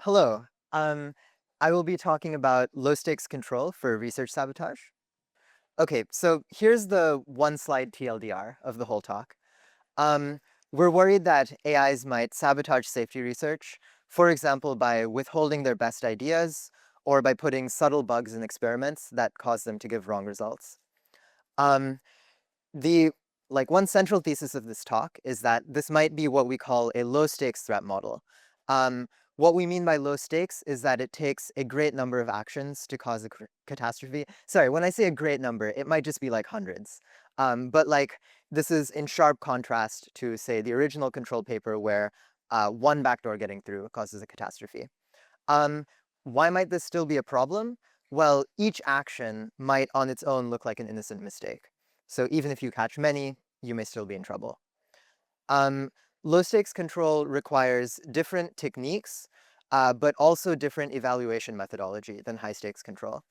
Hello. Um, I will be talking about low-stakes control for research sabotage. Okay, so here's the one-slide TLDR of the whole talk. Um, we're worried that AIs might sabotage safety research, for example, by withholding their best ideas or by putting subtle bugs in experiments that cause them to give wrong results. Um, the one central thesis of this talk is that this might be what we call a low-stakes threat model. Um, what we mean by low stakes is that it takes a great number of actions to cause a catastrophe. Sorry, when I say a great number, it might just be like hundreds. But this is in sharp contrast to, say, the original control paper where one backdoor getting through causes a catastrophe. Um, why might this still be a problem? Well, each action might on its own look like an innocent mistake. So even if you catch many, you may still be in trouble. Um, Low stakes control requires different techniques, but also different evaluation methodology than high stakes control.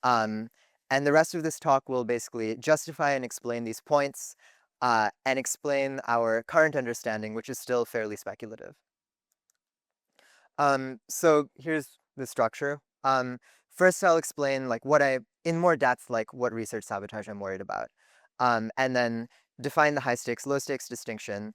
Um, and the rest of this talk will basically justify and explain these points and explain our current understanding, which is still fairly speculative. So here's the structure. First, I'll explain in more depth, like what research sabotage I'm worried about, and then define the high stakes, low stakes distinction.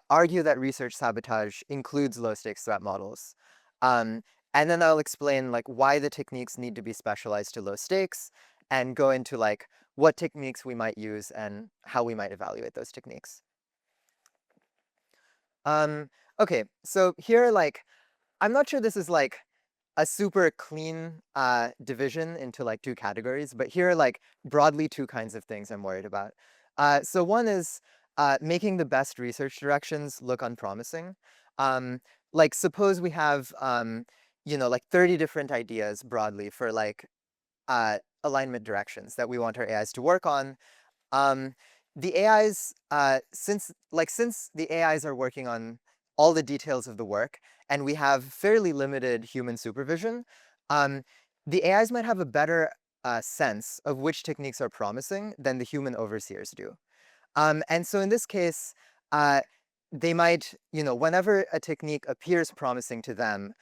Argue that research sabotage includes low stakes threat models, um, and then I'll explain like why the techniques need to be specialized to low stakes, and go into like what techniques we might use and how we might evaluate those techniques. Um, okay, so here I'm not sure this is like a super clean division into like two categories, but here are like broadly two kinds of things I'm worried about. So one is making the best research directions look unpromising. Um, like suppose we have like 30 different ideas broadly for alignment directions that we want our AIs to work on. Um, the AIs, since the AIs are working on all the details of the work, and we have fairly limited human supervision, um, the AIs might have a better sense of which techniques are promising than the human overseers do. And so in this case, uh, they might, whenever a technique appears promising to them,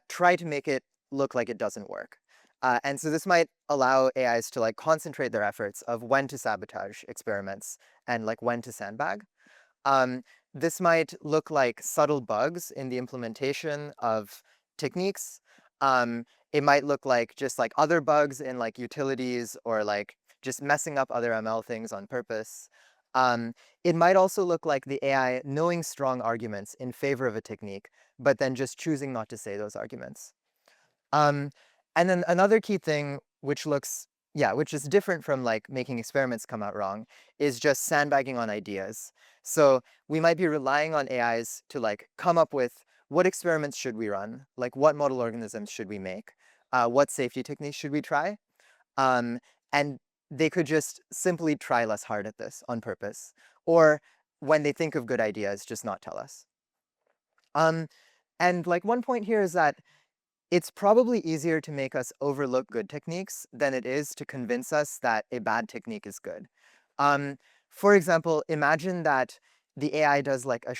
try to make it look like it doesn't work. And so this might allow AIs to like concentrate their efforts of when to sabotage experiments and like when to sandbag. Um, this might look like subtle bugs in the implementation of techniques. It might look like just like other bugs in like utilities or like just messing up other ML things on purpose. Um, it might also look like the AI knowing strong arguments in favor of a technique, but then just choosing not to say those arguments. Um, and then another key thing, which is different from like making experiments come out wrong, is just sandbagging on ideas. So we might be relying on AIs to like come up with what experiments should we run, like what model organisms should we make, what safety techniques should we try, um, and they could just simply try less hard at this on purpose, or when they think of good ideas, just not tell us. Um, and like one point here is that it's probably easier to make us overlook good techniques than it is to convince us that a bad technique is good. Um, for example, imagine that the AI does like a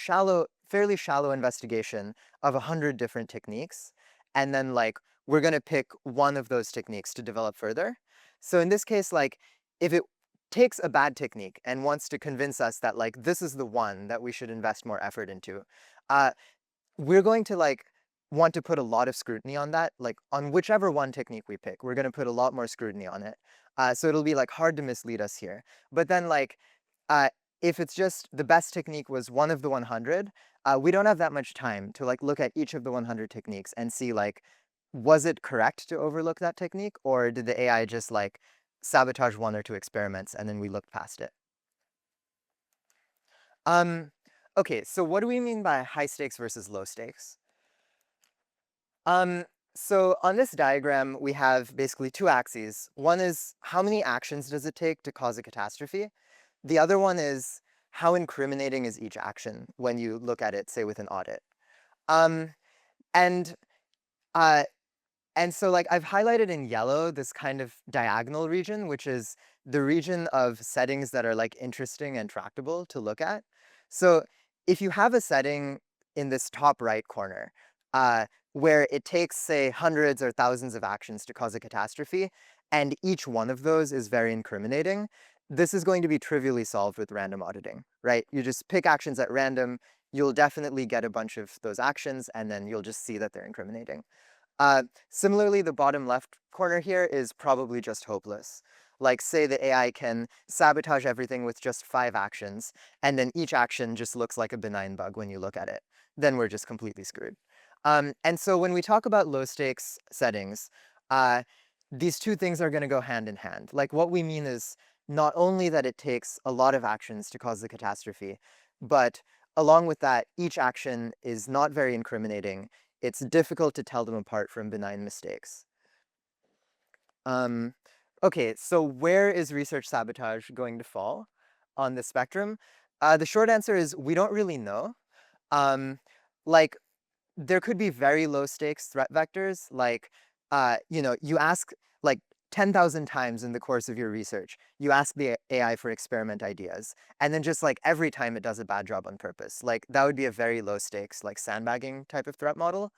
fairly shallow investigation of 100 different techniques, and then like we're gonna pick one of those techniques to develop further. So in this case, like if it takes a bad technique and wants to convince us that like this is the one that we should invest more effort into, uh, we're going to like want to put a lot of scrutiny on that, like on whichever one technique we pick, we're going to put a lot more scrutiny on it. So it'll be like hard to mislead us here. But then uh, if it's just the best technique was one of the 100, we don't have that much time to like look at each of the 100 techniques and see like, was it correct to overlook that technique, or did the AI just like sabotage one or two experiments and then we looked past it? Um, okay, so what do we mean by high stakes versus low stakes? Um, so on this diagram, we have basically two axes. One is how many actions does it take to cause a catastrophe? The other one is how incriminating is each action when you look at it, say, with an audit. Um, and uh, and so like I've highlighted in yellow this kind of diagonal region, which is the region of settings that are like interesting and tractable to look at. So if you have a setting in this top right corner, uh, where it takes, say, hundreds or thousands of actions to cause a catastrophe, and each one of those is very incriminating, this is going to be trivially solved with random auditing, right? You just pick actions at random, you'll definitely get a bunch of those actions, and then you'll just see that they're incriminating. Similarly, the bottom left corner here is probably just hopeless. Like, say the AI can sabotage everything with just 5 actions, and then each action just looks like a benign bug when you look at it. Then we're just completely screwed. And so when we talk about low stakes settings, uh, these two things are going to go hand in hand. Like, what we mean is not only that it takes a lot of actions to cause the catastrophe, but along with that, each action is not very incriminating. It's difficult to tell them apart from benign mistakes. Um, okay, so where is research sabotage going to fall on the spectrum? The short answer is we don't really know. Um, like, there could be very low stakes threat vectors, like, you ask like 10,000 times in the course of your research, you ask the AI for experiment ideas, and then just like every time it does a bad job on purpose. Like, that would be a very low stakes, like sandbagging type of threat model.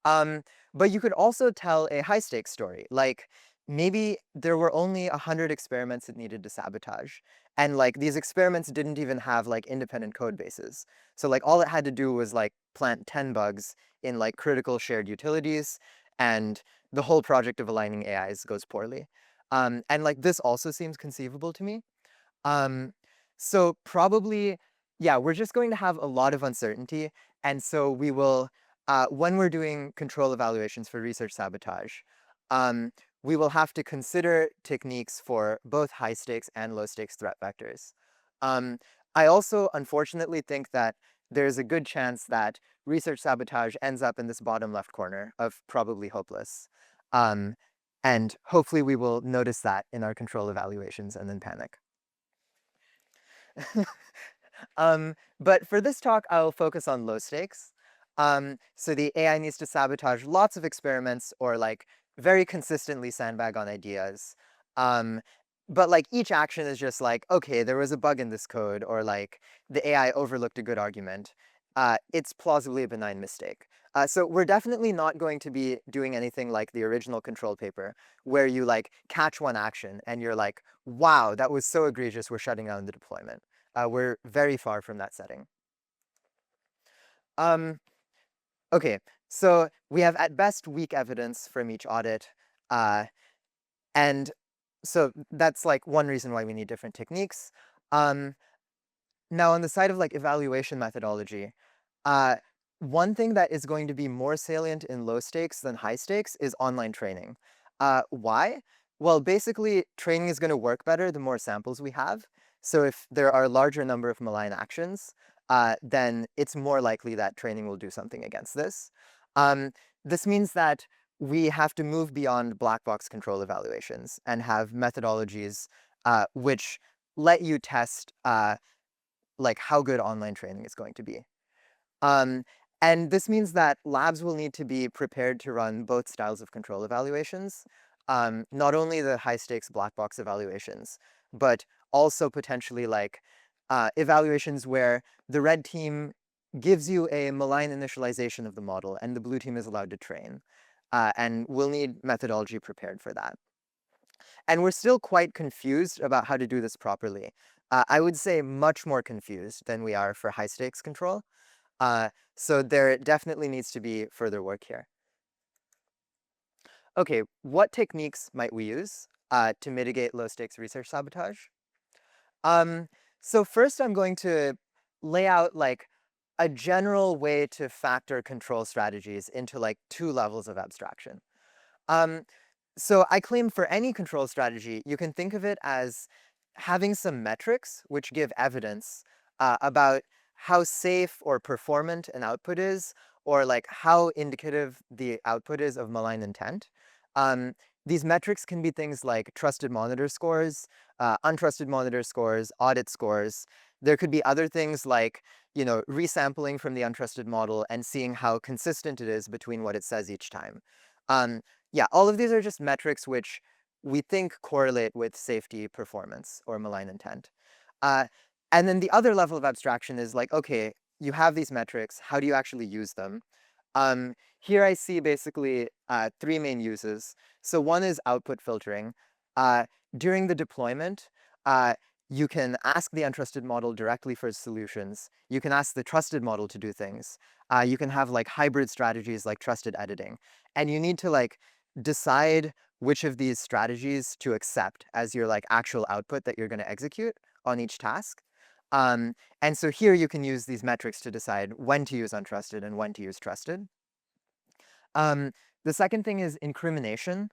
Um, but you could also tell a high stakes story, like maybe there were only 100 experiments it needed to sabotage, and like these experiments didn't even have like independent code bases. So like all it had to do was like plant 10 bugs in like critical shared utilities, and the whole project of aligning AIs goes poorly. And like this also seems conceivable to me. Um, so probably, yeah, we're just going to have a lot of uncertainty, and so we will, when we're doing control evaluations for research sabotage, um, we will have to consider techniques for both high stakes and low stakes threat vectors. Um, I also unfortunately think that there's a good chance that research sabotage ends up in this bottom left corner of probably hopeless. Um, and hopefully we will notice that in our control evaluations and then panic. But for this talk, I'll focus on low stakes. So the AI needs to sabotage lots of experiments or like very consistently sandbag on ideas. Um, but like each action is just like, okay, there was a bug in this code, or like the AI overlooked a good argument. It's plausibly a benign mistake. So we're definitely not going to be doing anything like the original control paper, where you like catch one action and you're like, wow, that was so egregious, we're shutting down the deployment. We're very far from that setting. Um, okay, so we have at best weak evidence from each audit. Uh, and so that's like one reason why we need different techniques. Um, Now on the side of like evaluation methodology, uh, one thing that is going to be more salient in low stakes than high stakes is online training. Why? Well, basically, training is going to work better the more samples we have. So if there are a larger number of malign actions, then it's more likely that training will do something against this. Um, this means that we have to move beyond black box control evaluations and have methodologies which let you test like how good online training is going to be. Um, and this means that labs will need to be prepared to run both styles of control evaluations, not only the high stakes black box evaluations, but also potentially like evaluations where the red team gives you a malign initialization of the model and the blue team is allowed to train. And we'll need methodology prepared for that. And we're still quite confused about how to do this properly. I would say much more confused than we are for high stakes control. So there definitely needs to be further work here. Okay, what techniques might we use to mitigate low stakes research sabotage? Um, so first I'm going to lay out like a general way to factor control strategies into like 2 levels of abstraction. Um, so I claim for any control strategy, you can think of it as having some metrics which give evidence about how safe or performant an output is, or like how indicative the output is of malign intent. Um, these metrics can be things like trusted monitor scores, untrusted monitor scores, audit scores. There could be other things like, resampling from the untrusted model and seeing how consistent it is between what it says each time. Yeah, all of these are just metrics which we think correlate with safety, performance, or malign intent. Uh, and then the other level of abstraction is like, okay, you have these metrics, how do you actually use them? Here I see basically three main uses. So one is output filtering. Uh, During the deployment, uh, you can ask the untrusted model directly for solutions. You can ask the trusted model to do things. You can have like hybrid strategies like trusted editing. And you need to like decide which of these strategies to accept as your like actual output that you're going to execute on each task. And so here you can use these metrics to decide when to use untrusted and when to use trusted. Um, the second thing is incrimination.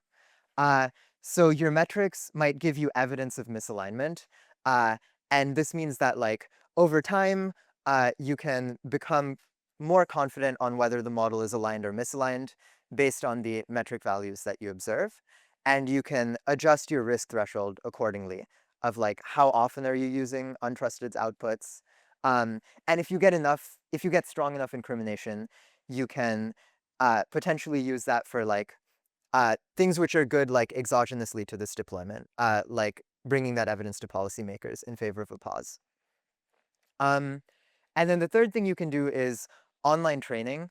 Uh, so your metrics might give you evidence of misalignment. Uh, and this means that like over time, you can become more confident on whether the model is aligned or misaligned based on the metric values that you observe. And you can adjust your risk threshold accordingly of like how often are you using untrusted outputs. Um, and if you get strong enough incrimination, you can potentially use that for like things which are good like exogenously to this deployment, like bringing that evidence to policymakers in favor of a pause. Um, and then the third thing you can do is online training.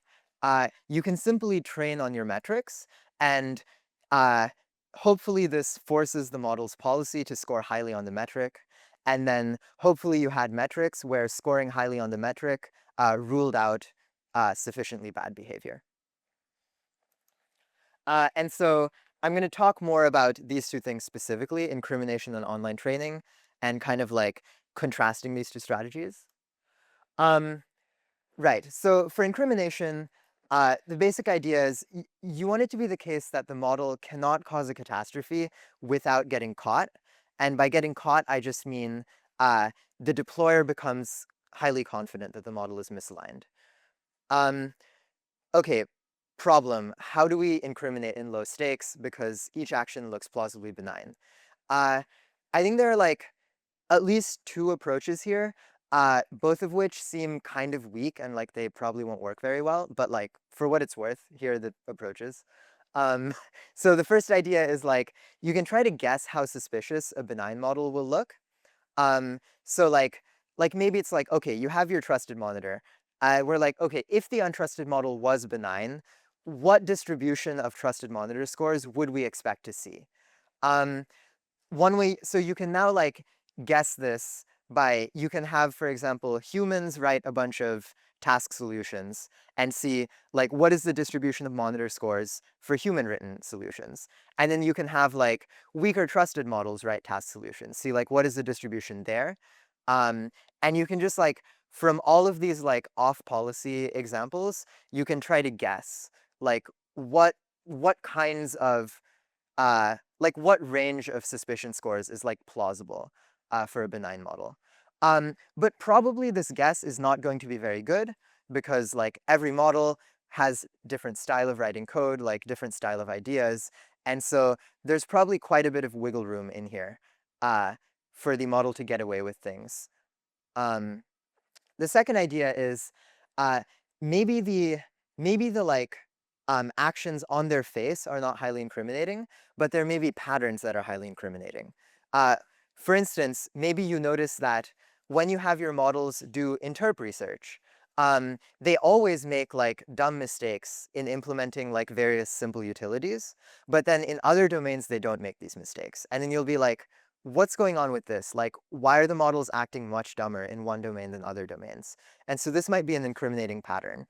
You can simply train on your metrics, and uh, hopefully this forces the model's policy to score highly on the metric. And then hopefully you had metrics where scoring highly on the metric ruled out sufficiently bad behavior. And so I'm going to talk more about these two things specifically, incrimination and online training, and kind of like contrasting these two strategies. Um, right. So for incrimination, the basic idea is you want it to be the case that the model cannot cause a catastrophe without getting caught. And by getting caught, I just mean the deployer becomes highly confident that the model is misaligned. Um, Okay, problem. How do we incriminate in low stakes? Because each action looks plausibly benign. Uh, I think there are like at least two approaches here, both of which seem kind of weak and like they probably won't work very well, but like for what it's worth, here are the approaches. Um, so the first idea is like you can try to guess how suspicious a benign model will look. So like maybe it's like, okay, you have your trusted monitor. We're like, okay, if the untrusted model was benign, what distribution of trusted monitor scores would we expect to see? Um, One way, so you can now like guess this by, you can have, for example, humans write a bunch of task solutions and see like what is the distribution of monitor scores for human written solutions. And then you can have like weaker trusted models write task solutions, see like what is the distribution there. Um, and you can just like, from all of these like off policy examples, you can try to guess like what what kinds of like what range of suspicion scores is like plausible for a benign model. But probably this guess is not going to be very good because like every model has different style of writing code, like different style of ideas. And so there's probably quite a bit of wiggle room in here uh, for the model to get away with things. Um, the second idea is uh, maybe the maybe the like actions on their face are not highly incriminating, but there may be patterns that are highly incriminating. Uh, for instance, maybe you notice that when you have your models do interp research, they always make like dumb mistakes in implementing like various simple utilities, but then in other domains they don't make these mistakes. And then you'll be like, what's going on with this? Like, why are the models acting much dumber in one domain than other domains? And so this might be an incriminating pattern.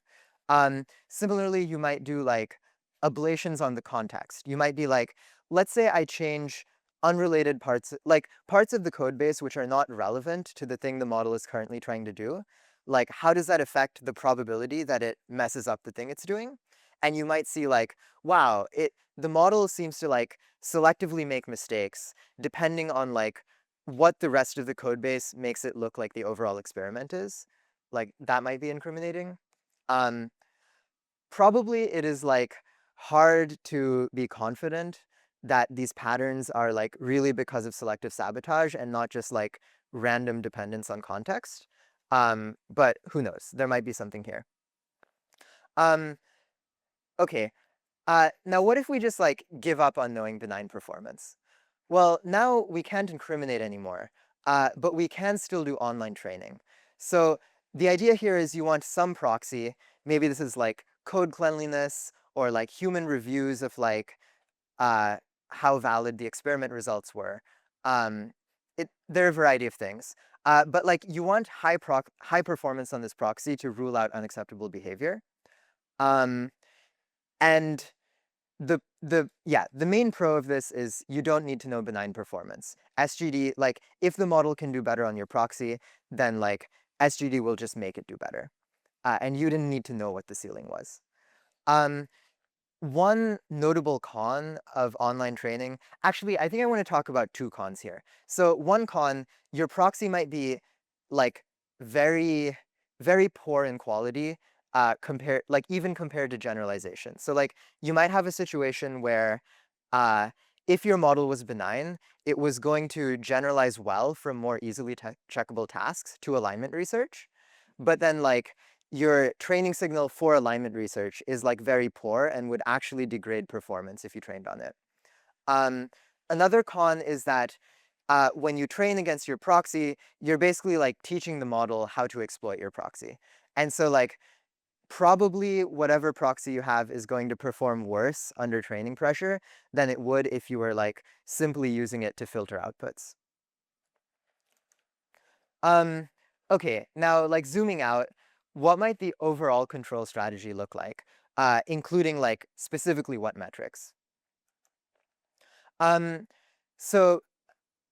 Similarly, you might do like ablations on the context. You might be like, let's say I change unrelated parts, like parts of the code base which are not relevant to the thing the model is currently trying to do. Like, how does that affect the probability that it messes up the thing it's doing? And you might see like, wow, the model seems to like selectively make mistakes depending on like what the rest of the code base makes it look like the overall experiment is. Like that might be incriminating. Um, Probably it is like hard to be confident that these patterns are like really because of selective sabotage and not just like random dependence on context. But who knows? There might be something here. Um, okay. Now what if we just like give up on knowing benign performance? Well, now we can't incriminate anymore, but we can still do online training. So the idea here is you want some proxy, maybe this is like code cleanliness or like human reviews of like uh, how valid the experiment results were. Um, there are a variety of things. But like you want high performance on this proxy to rule out unacceptable behavior. Um, and the main pro of this is you don't need to know benign performance. SGD, like if the model can do better on your proxy, then like SGD will just make it do better. And you didn't need to know what the ceiling was. Um, One notable con of online training, actually, I think I want to talk about two cons here. So one con, your proxy might be like very, very poor in quality, like even compared to generalization. So like you might have a situation where uh, if your model was benign, it was going to generalize well from more easily checkable tasks to alignment research. But then like your training signal for alignment research is like very poor and would actually degrade performance if you trained on it. Um, Another con is that when you train against your proxy, you're basically like teaching the model how to exploit your proxy. And so like probably whatever proxy you have is going to perform worse under training pressure than it would if you were like simply using it to filter outputs. Um, okay, now like zooming out, what might the overall control strategy look like, including like specifically what metrics? Um, so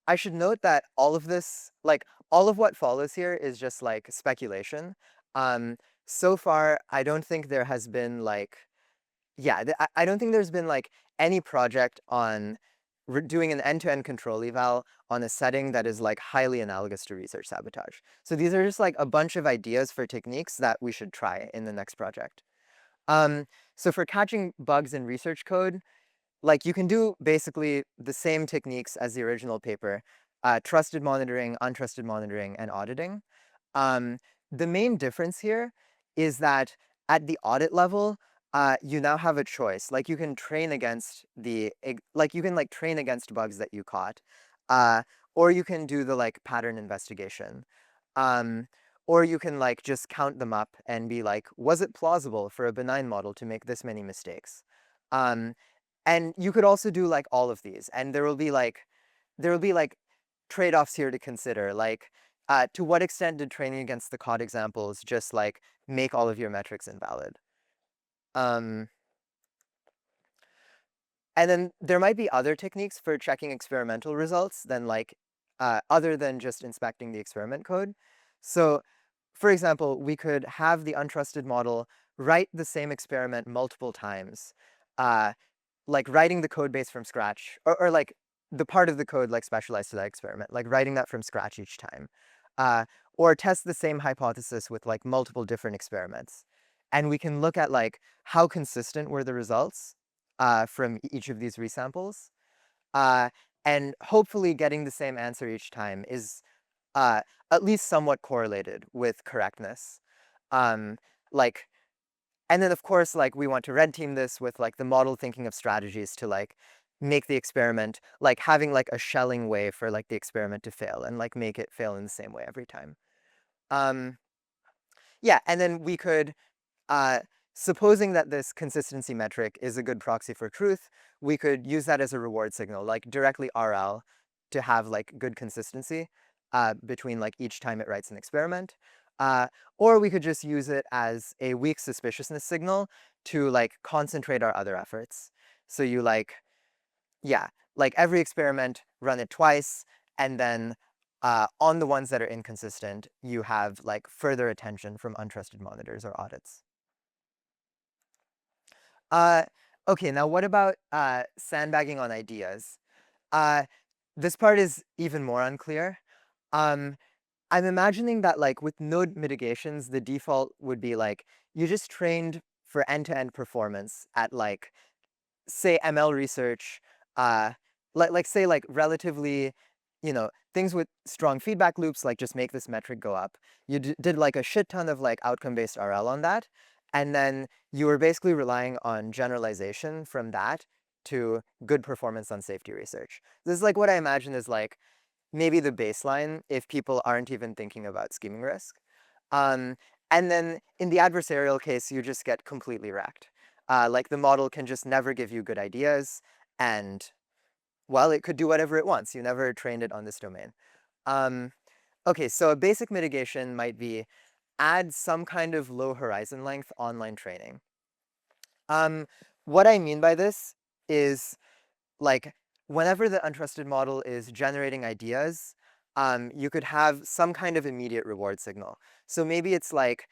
I should note that all of this, like all of what follows here is just like speculation. Um, so far, I don't think there has been like yeah, I don't think there's been like any project on doing an end-to-end control eval on a setting that is like highly analogous to research sabotage. So these are just like a bunch of ideas for techniques that we should try in the next project. Um, so for catching bugs in research code, like you can do basically the same techniques as the original paper, trusted monitoring, untrusted monitoring, and auditing. Um, the main difference here is that at the audit level, you now have a choice. Like you can train against like you can like train against bugs that you caught, uh, or you can do the like pattern investigation, um, or you can like just count them up and be like, was it plausible for a benign model to make this many mistakes? Um, and you could also do like all of these, and there will be like trade-offs here to consider. Like, to what extent did training against the COD examples just like make all of your metrics invalid? Um, and then there might be other techniques for checking experimental results than like other than just inspecting the experiment code. So, for example, we could have the untrusted model write the same experiment multiple times, uh, like writing the code base from scratch, or like the part of the code like specialized to that experiment, like writing that from scratch each time, uh, or test the same hypothesis with like multiple different experiments. And we can look at like how consistent were the results from each of these resamples. Uh, and hopefully getting the same answer each time is uh, at least somewhat correlated with correctness. Um, like and then of course, like we want to red team this with like the model thinking of strategies to like make the experiment, like having like a shelling way for like the experiment to fail and like make it fail in the same way every time. Um, yeah, and then we could, uh, supposing that this consistency metric is a good proxy for truth, we could use that as a reward signal, like directly RL to have like good consistency between like each time it writes an experiment. Uh, or we could just use it as a weak suspiciousness signal to like concentrate our other efforts. So you like, yeah, like every experiment, run it twice, and then on the ones that are inconsistent, you have like further attention from untrusted monitors or audits. Uh, okay, now what about sandbagging on ideas? Uh, this part is even more unclear. Um, I'm imagining that like with node mitigations, the default would be like you just trained for end-to-end performance at like say ML research, uh, like say like relatively, things with strong feedback loops, like just make this metric go up. You did like a shit ton of like outcome-based RL on that, and then you were basically relying on generalization from that to good performance on safety research. This is like what I imagine is like maybe the baseline if people aren't even thinking about scheming risk. Um, And then in the adversarial case, you just get completely wrecked. Like the model can just never give you good ideas, and well, it could do whatever it wants. You never trained it on this domain. Um, okay, so a basic mitigation might be add some kind of low horizon length online training. What I mean by this is like whenever the untrusted model is generating ideas, you could have some kind of immediate reward signal. So maybe it's like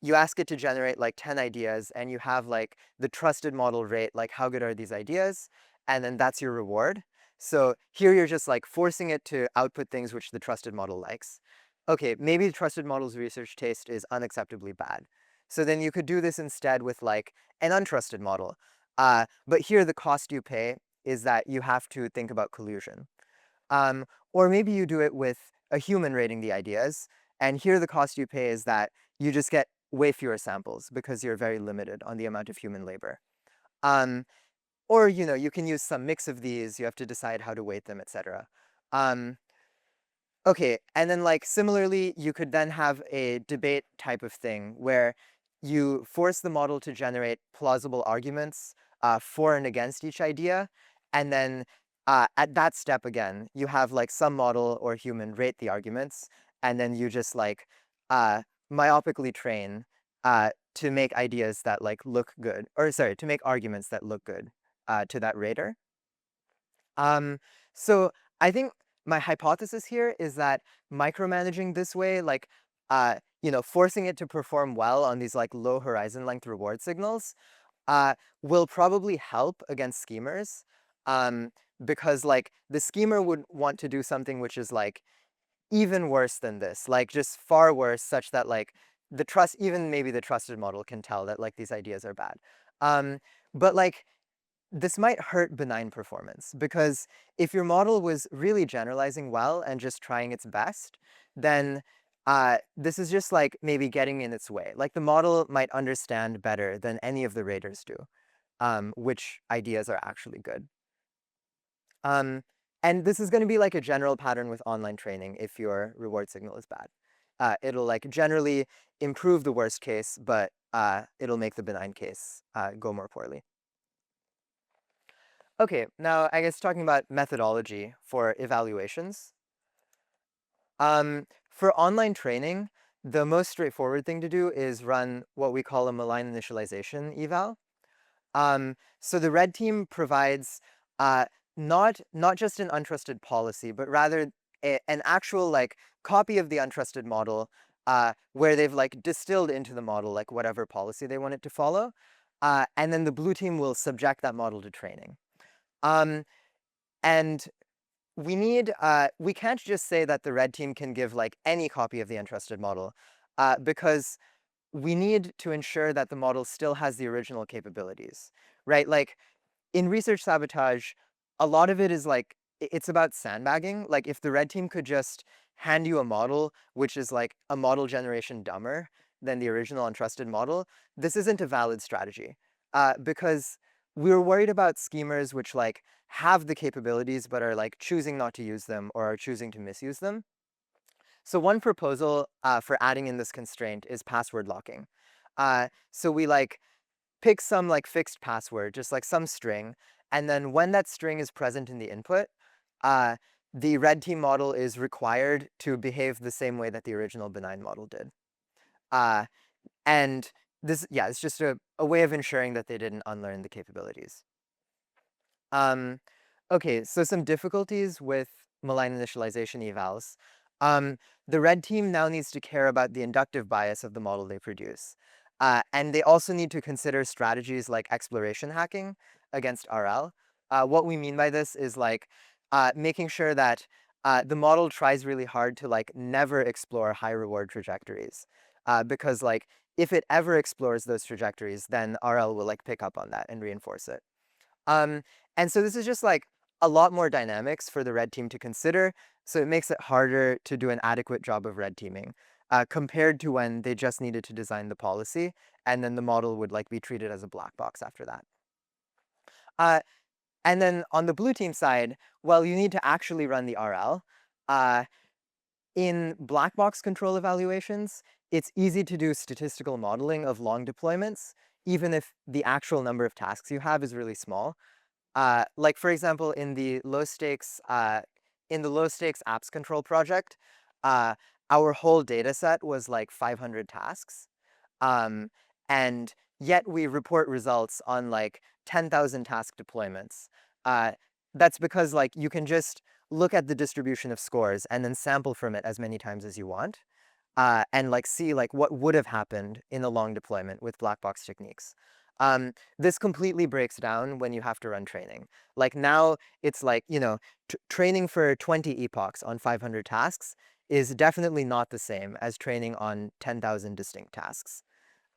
you ask it to generate like 10 ideas and you have like the trusted model rate, like how good are these ideas? And then that's your reward. So here you're just like forcing it to output things which the trusted model likes. Okay, maybe the trusted model's research taste is unacceptably bad. So then you could do this instead with like an untrusted model. But here the cost you pay is that you have to think about collusion. Or maybe you do it with a human rating the ideas, and here the cost you pay is that you just get way fewer samples because you're very limited on the amount of human labor. Um, or, you can use some mix of these, you have to decide how to weight them, etc. Okay, and then like similarly, you could then have a debate type of thing where you force the model to generate plausible arguments for and against each idea, and then at that step again, you have like some model or human rate the arguments, and then you just like uh, myopically train to make ideas that like look good, or sorry, to make arguments that look good to that rater. Um, so I think my hypothesis here is that micromanaging this way, like, forcing it to perform well on these like low horizon length reward signals, will probably help against schemers. Um, because like the schemer would want to do something which is like even worse than this, like just far worse, such that like even maybe the trusted model can tell that like these ideas are bad. Um, but like this might hurt benign performance because if your model was really generalizing well and just trying its best, then this is just like maybe getting in its way. Like the model might understand better than any of the raters do, which ideas are actually good. Um, and this is going to be like a general pattern with online training if your reward signal is bad. It'll like generally improve the worst case, but it'll make the benign case go more poorly. Okay, now I guess talking about methodology for evaluations. For online training, the most straightforward thing to do is run what we call a malign initialization eval. So the red team provides uh, not just an untrusted policy, but rather an actual like copy of the untrusted model where they've like distilled into the model like whatever policy they want it to follow, and then the blue team will subject that model to training. Um, and we can't just say that the red team can give like any copy of the untrusted model, because we need to ensure that the model still has the original capabilities, right? Like in research sabotage, a lot of it is like, it's about sandbagging. Like if the red team could just hand you a model, which is like a model generation dumber than the original untrusted model, this isn't a valid strategy. Because we're worried about schemers which like have the capabilities but are like choosing not to use them or are choosing to misuse them. So one proposal for adding in this constraint is password locking. So we like pick some like fixed password, just like some string, and then when that string is present in the input, uh, the red team model is required to behave the same way that the original benign model did. Uh, and this, yeah, it's just a way of ensuring that they didn't unlearn the capabilities. Um, okay, so some difficulties with malign initialization evals. The red team now needs to care about the inductive bias of the model they produce. And they also need to consider strategies like exploration hacking against RL. What we mean by this is like making sure that the model tries really hard to like never explore high reward trajectories. Because like if it ever explores those trajectories, then RL will like pick up on that and reinforce it. Um, and so this is just like a lot more dynamics for the red team to consider, so it makes it harder to do an adequate job of red teaming, compared to when they just needed to design the policy, and then the model would like be treated as a black box after that. Uh, and then on the blue team side, well, you need to actually run the RL. Uh, in black box control evaluations, it's easy to do statistical modeling of long deployments, even if the actual number of tasks you have is really small. Like for example, in the low stakes apps control project, uh, our whole data set was like 500 tasks. Um, and yet we report results on like 10,000 task deployments. Uh, that's because like you can just look at the distribution of scores and then sample from it as many times as you want, and like see like what would have happened in a long deployment with black box techniques. This completely breaks down when you have to run training. Like now it's like, training for 20 epochs on 500 tasks is definitely not the same as training on 10,000 distinct tasks.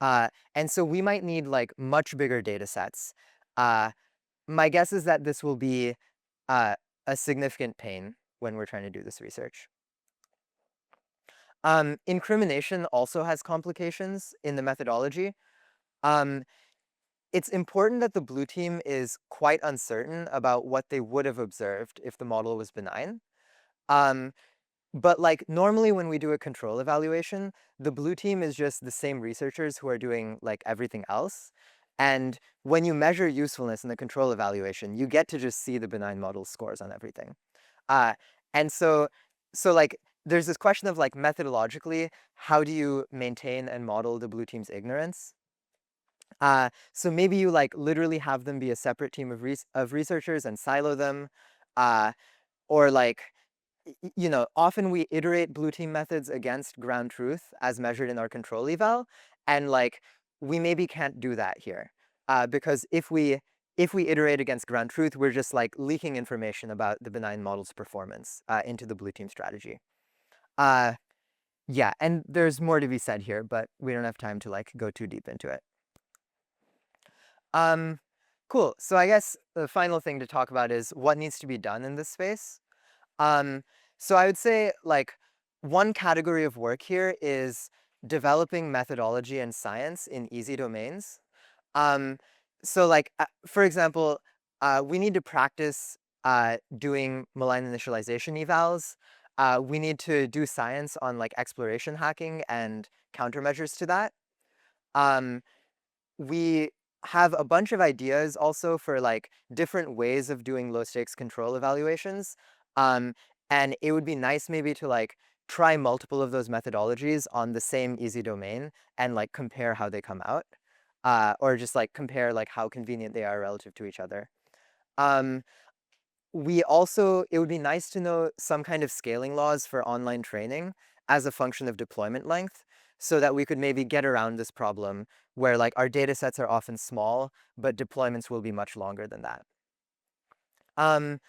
And so we might need like much bigger data sets. Uh, my guess is that this will be uh, a significant pain when we're trying to do this research. Incrimination also has complications in the methodology. Um, it's important that the blue team is quite uncertain about what they would have observed if the model was benign. Um, But like normally when we do a control evaluation, the blue team is just the same researchers who are doing like everything else. And when you measure usefulness in the control evaluation, you get to just see the benign model scores on everything. Uh, and so like there's this question of like methodologically, how do you maintain and model the blue team's ignorance? So maybe you like literally have them be a separate team of researchers and silo them, uh, or like often we iterate blue team methods against ground truth as measured in our control eval, and like we maybe can't do that here, because if we iterate against ground truth, we're just like leaking information about the benign model's performance into the blue team strategy. Uh, yeah, and there's more to be said here, but we don't have time to like go too deep into it. Um, cool. So I guess the final thing to talk about is what needs to be done in this space. Um, so I would say like one category of work here is developing methodology and science in easy domains. Um, so like, for example, we need to practice doing malign initialization evals. We need to do science on like exploration hacking and countermeasures to that. Um, we have a bunch of ideas also for like different ways of doing low stakes control evaluations. Um, and it would be nice maybe to like try multiple of those methodologies on the same easy domain and like compare how they come out. Or just like compare like how convenient they are relative to each other. Um, it would be nice to know some kind of scaling laws for online training as a function of deployment length so that we could maybe get around this problem where like our data sets are often small, but deployments will be much longer than that. Um,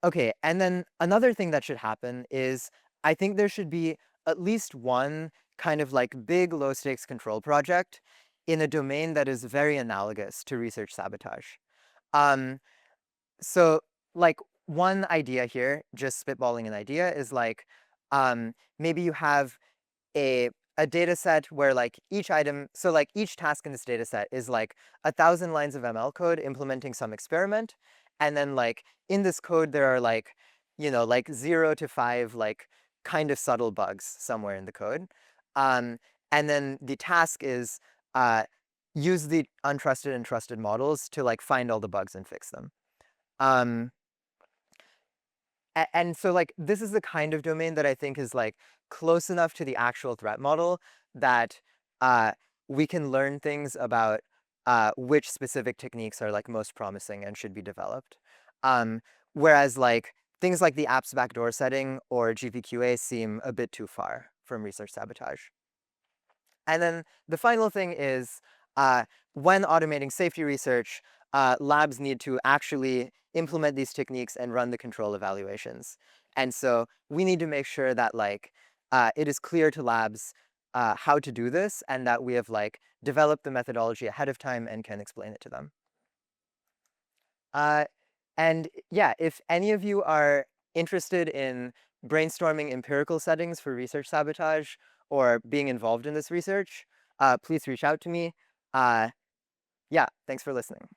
okay, and then another thing that should happen is I think there should be at least one kind of like big low stakes control project in a domain that is very analogous to research sabotage. Um, So, like, one idea here, just spitballing an idea, is like, maybe you have a a data set where like each task in this data set is like 1,000 lines of ML code implementing some experiment, and then like in this code there are like, like 0 to 5 like kind of subtle bugs somewhere in the code, um, and then the task is uh, use the untrusted and trusted models to like find all the bugs and fix them. Um, and so like this is the kind of domain that I think is like close enough to the actual threat model that uh, we can learn things about which specific techniques are like most promising and should be developed. Um, Whereas like things like the apps backdoor setting or GPQA seem a bit too far from research sabotage. And then the final thing is uh, when automating safety research, labs need to actually implement these techniques and run the control evaluations. And so we need to make sure that like it is clear to labs how to do this and that we have like developed the methodology ahead of time and can explain it to them. Uh, and yeah, if any of you are interested in brainstorming empirical settings for research sabotage or being involved in this research, please reach out to me. Uh, yeah, thanks for listening.